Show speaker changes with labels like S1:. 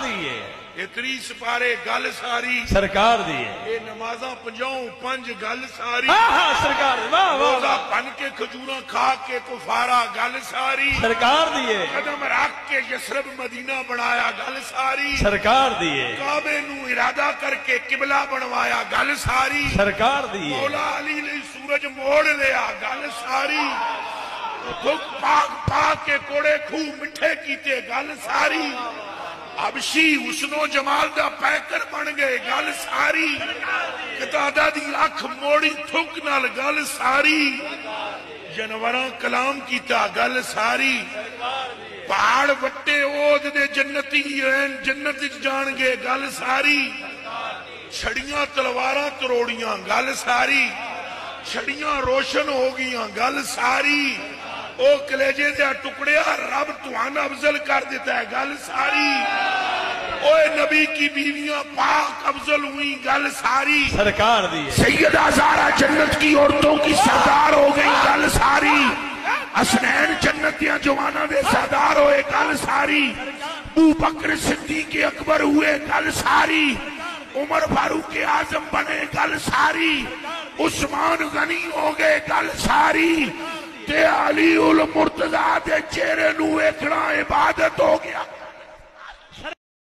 S1: دیئے
S2: اتری سپارے گل ساری
S1: سرکار دیئے
S2: اے نمازاں 5 گل ساری
S1: ہاں سرکار واہ واہ
S2: روزہ بن کے کھجوراں کھا کے کفارہ گل ساری
S1: سرکار دیئے
S2: قدم رکھ کے یثرب مدینہ بنایا گل ساری
S1: سرکار دیئے
S2: کعبے نو ارادہ کر کے قبلہ بنوایا گل ساری
S1: سرکار دیئے
S2: مولا علی نے سورج موڑ لیا گل ساری دھک پاک پاک کے کوڑے کھو مٹھے کیتے گل ساری حبشی حسن و جمال دا پیکر بن گئے گل ساری قطادہ دی اکھ موڑی تھک نال گل ساری جنوراں کلام کیتا گل ساری پہاڑ وٹے اود دے جنتی جنت جان گے گل ساری چھڑیاں تلواراں تروڑیاں گل ساری چھڑیاں روشن ہو گیاں گل ساری او کلیجے دیا ٹکڑیا رب توان افضل کر دیتا ہے گل ساری اوے نبی کی بیویاں پاک افضل ہوئی گل ساری
S1: سرکار دیئے
S2: سیدہ زہرا جنت کی عورتوں کی سردار ہو گئی گل ساری حسنین جنتیاں جوانہ دے سردار ہوئے گل ساری ابو بکر صدیق اکبر ہوئے گل ساری عمر فاروق اعظم بنے گل ساری عثمان غنی ہو گئے گل ساری تے علی المرتضیٰ دے چہرے نو ایکڑا عبادت ہو گیا